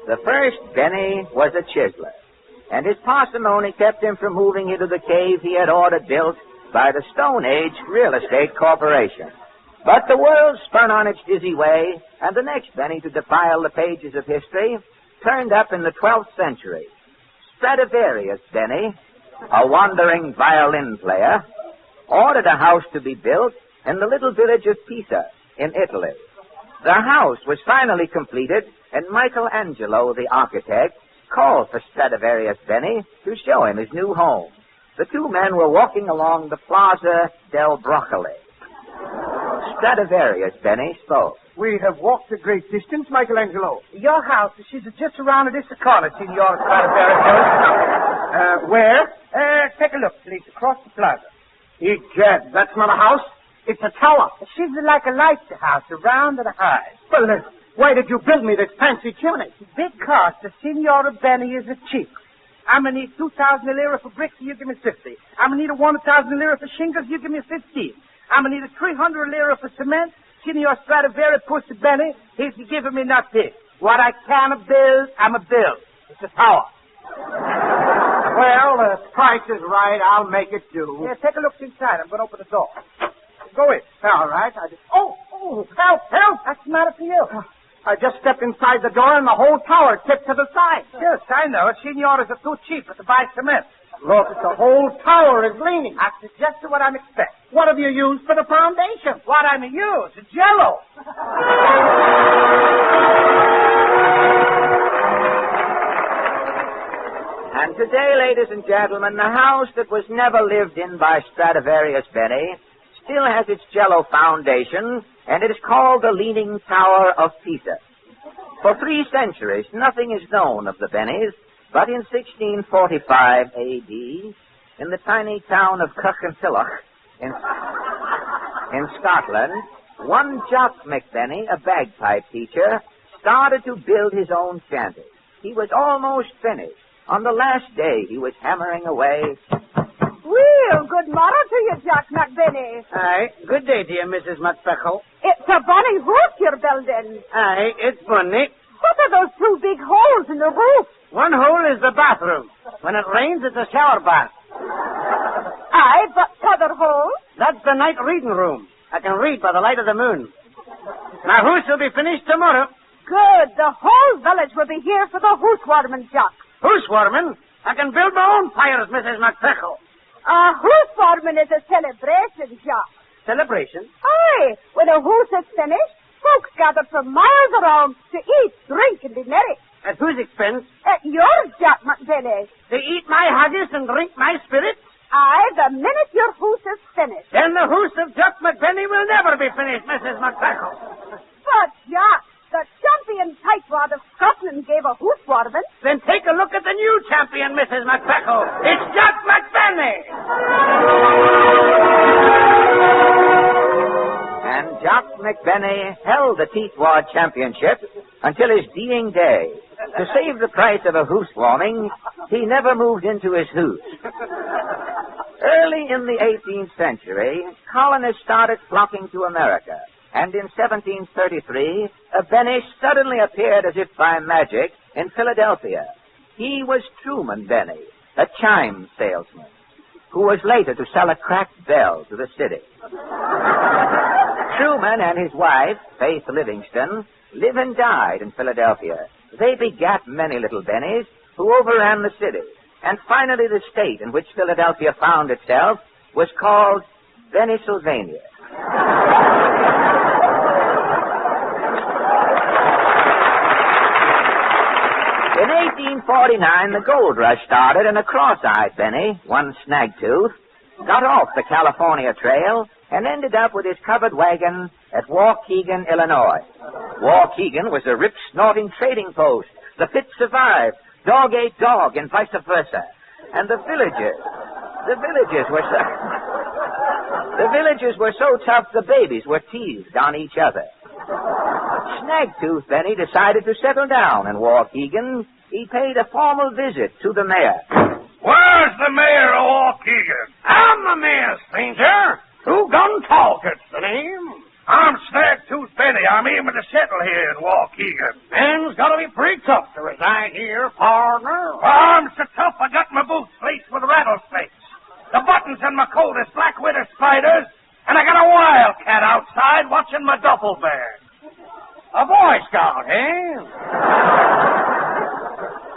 the first Benny was a chiseler, and his parsimony kept him from moving into the cave he had ordered built by the Stone Age Real Estate Corporation. But the world spun on its dizzy way, and the next Benny to defile the pages of history turned up in the 12th century. Stradivarius Benny, a wandering violin player, ordered a house to be built in the little village of Pisa in Italy. The house was finally completed, and Michelangelo, the architect, called for Stradivarius Benny to show him his new home. The two men were walking along the Plaza del Broccoli. Stradivarius Benny spoke. We have walked a great distance, Michelangelo. Your house, she's just around this corner, Signor Stradivarius. Where? Take a look, please, across the plaza. Egad, that's not a house. It's a tower. She's like a lighthouse, around and high. Well, why did you build me this fancy chimney? Because the Signor Benny is a cheap. I'm going to need 2,000 lira for bricks, you give me 50. I'm going to need 1,000 lira for shingles, you give me 15. I'm going to need 300 lira for cement. Signor Stradivarius puts the Benny, he's giving me nothing. What I can build, I'm a build. It's a tower. Well, the price is right. I'll make it do. Yeah, take a look inside. I'm going to open the door. Go in. All right. Oh, help. What's the matter for you? I just stepped inside the door and the whole tower tipped to the side. Yes, I know. Signors are too cheap to buy cement. Look, the whole tower is leaning. That's just what I'm expecting. What have you used for the foundation? What I'm used? Jello. And today, ladies and gentlemen, the house that was never lived in by Stradivarius Benny still has its Jello foundation, and it is called the Leaning Tower of Pisa. For 3 centuries, nothing is known of the Bennys, but in 1645 A.D., in the tiny town of Kirkintilloch in Scotland, one Jock McBenny, a bagpipe teacher, started to build his own shanty. He was almost finished. On the last day, he was hammering away. Well, good morrow to you, Jock McBenny. Aye. Good day, dear Mrs. McSpeckle. It's a bonny roof you're building. Aye, it's funny. What are those 2 big holes in the roof? One hole is the bathroom. When it rains, it's a shower bath. Aye, but other hole? That's the night reading room. I can read by the light of the moon. My house will be finished tomorrow. Good. The whole village will be here for the housewarming, Jock. Housewarming? I can build my own fires, Mrs. McPeckle. Housewarming is a celebration, Jock. Celebration? Aye. When a house is finished, folks gather from miles around to eat, drink, and be merry. At whose expense? At yours, Jock McBenny. They eat my haggis and drink my spirits? Aye, the minute your house is finished. Then the house of Jock McBenny will never be finished, Mrs. McPeckle. But, Jock, the champion tightwad of Scotland gave a housewarming. Then take a look at the new champion, Mrs. McPeckle. It's Jock McBenny. And Jock McBenny held the Teethwad Championship until his dying day. To save the price of a housewarming, he never moved into his house. Early in the 18th century, colonists started flocking to America. And in 1733, a Benny suddenly appeared as if by magic in Philadelphia. He was Truman Benny, a chime salesman, who was later to sell a cracked bell to the city. Truman and his wife, Faith Livingston, lived and died in Philadelphia. They begat many little Bennies who overran the city. And finally, the state in which Philadelphia found itself was called Pennsylvania. In 1849, the gold rush started, and a cross-eyed Benny, one snag-tooth, got off the California trail and ended up with his covered wagon at Waukegan, Illinois. Waukegan was a rip-snorting trading post. The pit survived. Dog ate dog and vice versa. And the villagers were so tough the babies were teased on each other. Snagtooth Benny decided to settle down in Waukegan. He paid a formal visit to the mayor. Where's the mayor of Waukegan? I'm the mayor, stranger. Two-gun talk, it's the name. I'm Snagtooth Benny. I'm aiming to settle here in Waukegan. Man's got to be pretty tough to reside here, partner. Well, I'm so tough I got my boots laced with rattlesnakes. The buttons in my coat is black widow spiders, and I got a wildcat outside watching my duffel bag. A Boy Scout, eh?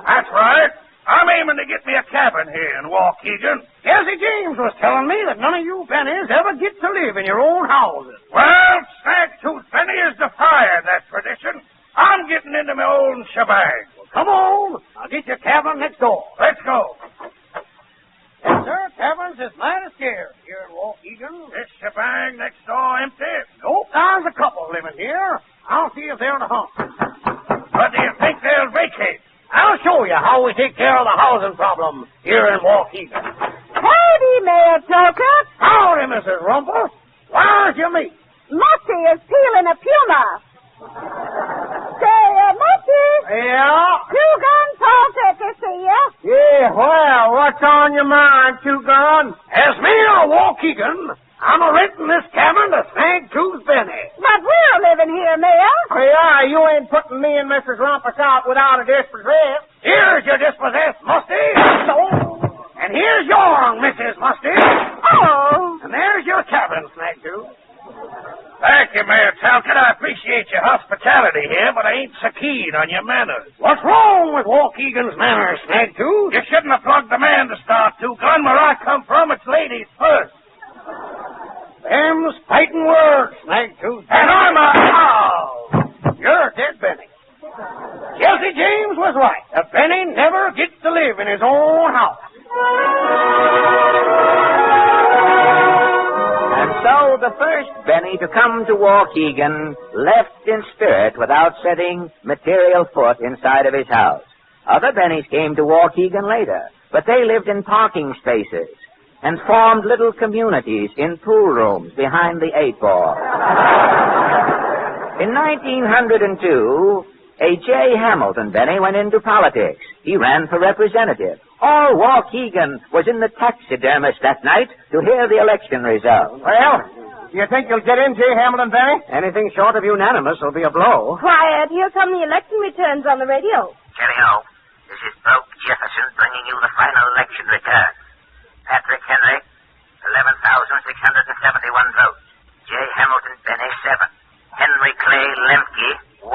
That's right. I'm aiming to get me a cabin here in Waukegan. Jesse James was telling me that none of you Bennies ever get to live in your own houses. Well, Snagtooth Benny is defying that tradition. I'm getting into my own shebang. Well, come on. I'll get your cabin next door. Let's go. Yes, sir. Cabins is mighty scarce here in Waukegan. This shebang next door empty? Nope. There's a couple living here. I'll see if they're in a hump. What do you think they'll vacate? I'll show you how we take care of the housing problem here in Waukegan. Howdy, Mayor Joker. Howdy, Mrs. Rumpel. Where's your meat? Musty is peeling a puma. Say, Musty. Yeah? Two-gun talk to see ya. Yeah, well, what's on your mind, Two-Gun? As mayor of Waukegan, I'm renting this cabin to Snagtooth Benny. But we're living here, Mayor. Yeah, you ain't putting me and Mrs. Rumpus out without a dispossess. Here's your dispossessed, Musty. And here's your Mrs. Musty. Oh. And there's your cabin, Snagtooth. Thank you, Mayor Talcott. I appreciate your hospitality here, but I ain't so keen on your manners. What's wrong with Waukegan's manners, Snagtooth? You shouldn't have plugged the man to start, Two-Gun. Where I come from, it's ladies first. Them's fighting words, Snagtooth. And I'm a... Oh! You're dead, Benny. Jesse James was right. A Benny never gets to live in his own house. And so the first Benny to come to Waukegan left in spirit without setting material foot inside of his house. Other Bennies came to Waukegan later, but they lived in parking spaces and formed little communities in pool rooms behind the 8-ball. In 1902, a J. Hamilton Benny went into politics. He ran for representative. All Waukegan was in the taxidermist that night to hear the election result. Well, do you think you'll get in, J. Hamilton Benny? Anything short of unanimous will be a blow. Quiet. Here come the election returns on the radio. Cheerio. This is Broke Jefferson bringing you the final election return. Patrick Henry, 11,671 votes. J. Hamilton Benny, 7. Henry Clay Lemke, 1.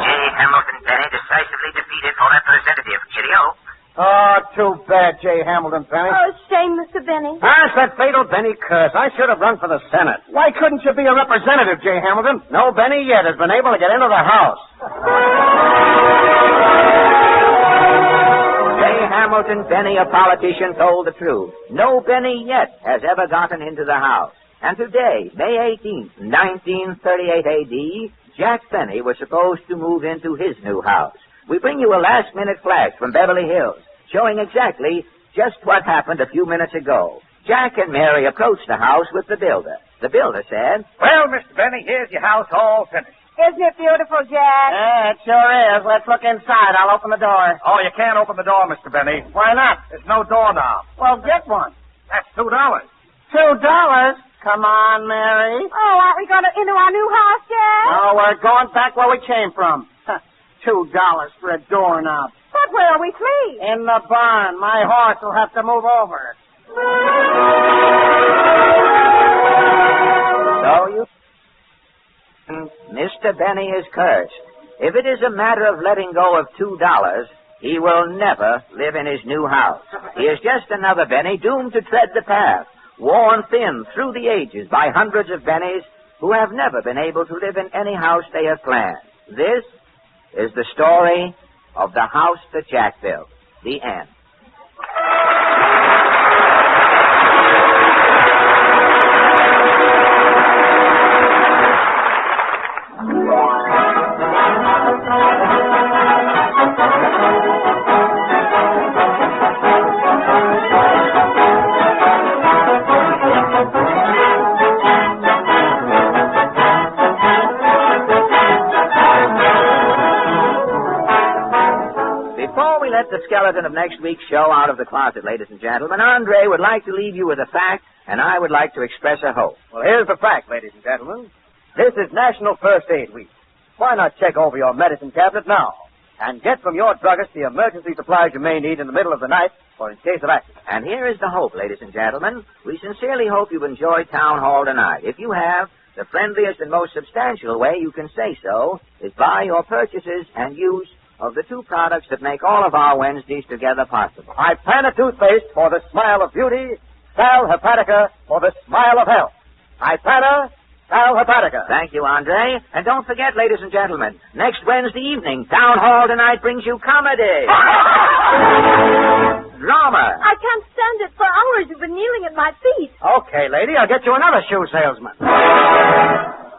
J. Hamilton Benny decisively defeated for representative. Cheerio. Oh, too bad, J. Hamilton Benny. Oh, shame, Mr. Benny. That's that fatal Benny curse. I should have run for the Senate. Why couldn't you be a representative, J. Hamilton? No Benny yet has been able to get into the House. Hamilton Benny, a politician, told the truth. No Benny yet has ever gotten into the House. And today, May 18th, 1938 A.D., Jack Benny was supposed to move into his new house. We bring you a last-minute flash from Beverly Hills, showing exactly just what happened a few minutes ago. Jack and Mary approached the house with the builder. The builder said, Well, Mr. Benny, here's your house all finished. Isn't it beautiful, Jack? Yeah, it sure is. Let's look inside. I'll open the door. Oh, you can't open the door, Mr. Benny. Why not? There's no doorknob. Well, get one. That's $2. $2? Come on, Mary. Oh, aren't we going into our new house yet? No, we're going back where we came from. $2 for a doorknob. But where will we sleep? In the barn. My horse will have to move over. So you... Mr. Benny is cursed. If it is a matter of letting go of $2, he will never live in his new house. He is just another Benny doomed to tread the path, worn thin through the ages by hundreds of Bennies who have never been able to live in any house they have planned. This is the story of the house that Jack built. The end. The skeleton of next week's show out of the closet, ladies and gentlemen. Andre would like to leave you with a fact, and I would like to express a hope. Well, here's the fact, ladies and gentlemen. This is National First Aid Week. Why not check over your medicine cabinet now and get from your druggist the emergency supplies you may need in the middle of the night or in case of accident. And here is the hope, ladies and gentlemen. We sincerely hope you've enjoyed Town Hall tonight. If you have, the friendliest and most substantial way you can say so is by your purchases and use of the two products that make all of our Wednesdays together possible. Ipana toothpaste for the smile of beauty, Sal Hepatica for the smile of health. Ipana, Sal Hepatica. Thank you, Andre. And don't forget, ladies and gentlemen, next Wednesday evening, Town Hall tonight brings you comedy. Drama. I can't stand it. For hours you've been kneeling at my feet. Okay, lady, I'll get you another shoe salesman.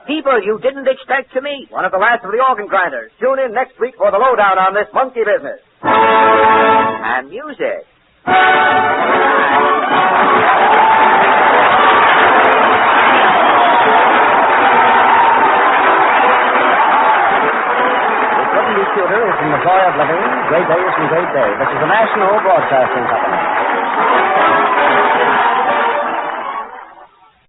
People you didn't expect to meet. One of the last of the organ grinders. Tune in next week for the lowdown on this monkey business. And music. Shooter is from the joy of living. Great days and great days. This is the National Broadcasting Company.